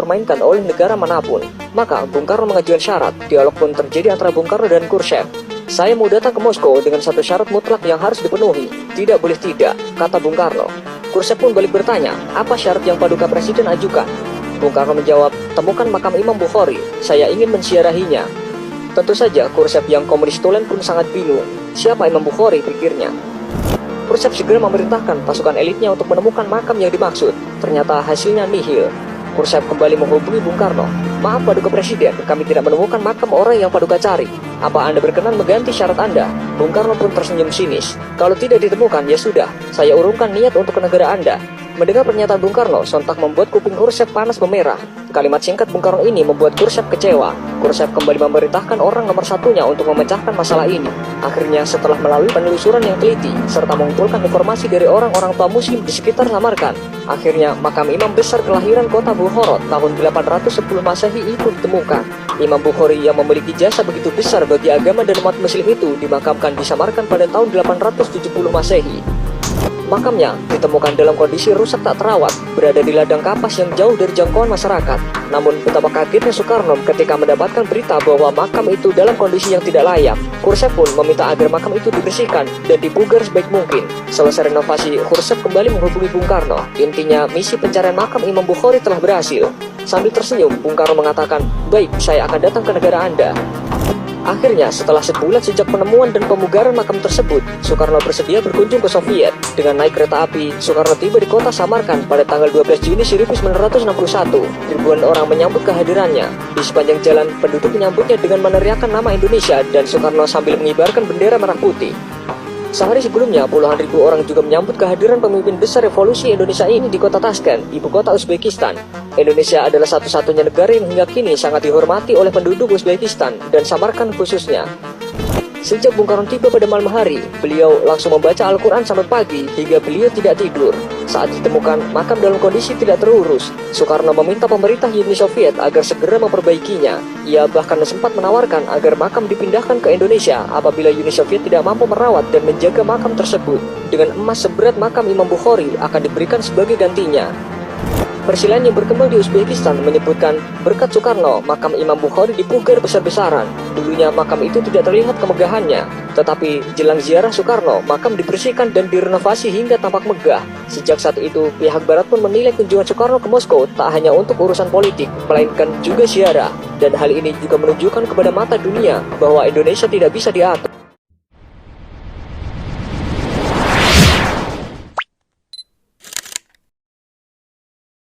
dipermainkan oleh negara manapun. Maka Bung Karno mengajukan syarat. Dialog pun terjadi antara Bung Karno dan Khrushchev. Saya mau datang ke Moskow dengan satu syarat mutlak yang harus dipenuhi. Tidak boleh tidak, kata Bung Karno. Khrushchev pun balik bertanya, apa syarat yang Paduka Presiden ajukan? Bung Karno menjawab, temukan makam Imam Bukhari. Saya ingin menziarahinya. Tentu saja Khrushchev yang komunis tulen pun sangat bingung. Siapa Imam Bukhari, pikirnya. Khrushchev segera memerintahkan pasukan elitnya untuk menemukan makam yang dimaksud. Ternyata hasilnya nihil. Khrushchev kembali menghubungi Bung Karno. Maaf Paduka Presiden, kami tidak menemukan makam orang yang Paduka cari. Apa Anda berkenan mengganti syarat Anda? Bung Karno pun tersenyum sinis. Kalau tidak ditemukan, ya sudah, saya urungkan niat untuk ke negara Anda. Mendengar pernyataan Bung Karno, sontak membuat kuping Khrushchev panas memerah. Kalimat singkat Bung Karno ini membuat Khrushchev kecewa. Khrushchev kembali memerintahkan orang nomor satunya untuk memecahkan masalah ini. Akhirnya setelah melalui penelusuran yang teliti, serta mengumpulkan informasi dari orang-orang tua muslim di sekitar Samarkand, akhirnya makam imam besar kelahiran kota Bukhara tahun 810 Masehi itu ditemukan. Imam Bukhari yang memiliki jasa begitu besar bagi agama dan umat muslim itu dimakamkan di Samarkand pada tahun 870 Masehi. Makamnya ditemukan dalam kondisi rusak tak terawat, berada di ladang kapas yang jauh dari jangkauan masyarakat. Namun betapa kagetnya Soekarno ketika mendapatkan berita bahwa makam itu dalam kondisi yang tidak layak. Khrushchev pun meminta agar makam itu dibersihkan dan dipugar sebaik mungkin. Selesai renovasi, Khrushchev kembali menghubungi Bung Karno. Intinya, misi pencarian makam Imam Bukhari telah berhasil. Sambil tersenyum, Bung Karno mengatakan, baik, saya akan datang ke negara Anda. Akhirnya, setelah sebulan sejak penemuan dan pemugaran makam tersebut, Soekarno bersedia berkunjung ke Soviet. Dengan naik kereta api, Soekarno tiba di kota Samarkand pada tanggal 12 Juni 1961. Ribuan orang menyambut kehadirannya. Di sepanjang jalan, penduduk menyambutnya dengan meneriakkan nama Indonesia dan Soekarno sambil mengibarkan bendera merah putih. Sehari sebelumnya, puluhan ribu orang juga menyambut kehadiran pemimpin besar revolusi Indonesia ini di kota Tashkent, ibu kota Uzbekistan. Indonesia adalah satu-satunya negara yang hingga kini sangat dihormati oleh penduduk Uzbekistan dan Samarkand khususnya. Sejak Bung Karno tiba pada malam hari, beliau langsung membaca Al-Quran sampai pagi hingga beliau tidak tidur. Saat ditemukan makam dalam kondisi tidak terurus, Soekarno meminta pemerintah Uni Soviet agar segera memperbaikinya. Ia bahkan sempat menawarkan agar makam dipindahkan ke Indonesia apabila Uni Soviet tidak mampu merawat dan menjaga makam tersebut. Dengan emas seberat makam Imam Bukhari akan diberikan sebagai gantinya. Persilahan yang berkembang di Uzbekistan menyebutkan berkat Soekarno, makam Imam Bukhari dipugar besar-besaran. Dulunya makam itu tidak terlihat kemegahannya, tetapi jelang ziarah Soekarno, makam dibersihkan dan direnovasi hingga tampak megah. Sejak saat itu, pihak Barat pun menilai kunjungan Soekarno ke Moskow tak hanya untuk urusan politik, melainkan juga ziarah. Dan hal ini juga menunjukkan kepada mata dunia bahwa Indonesia tidak bisa diatur.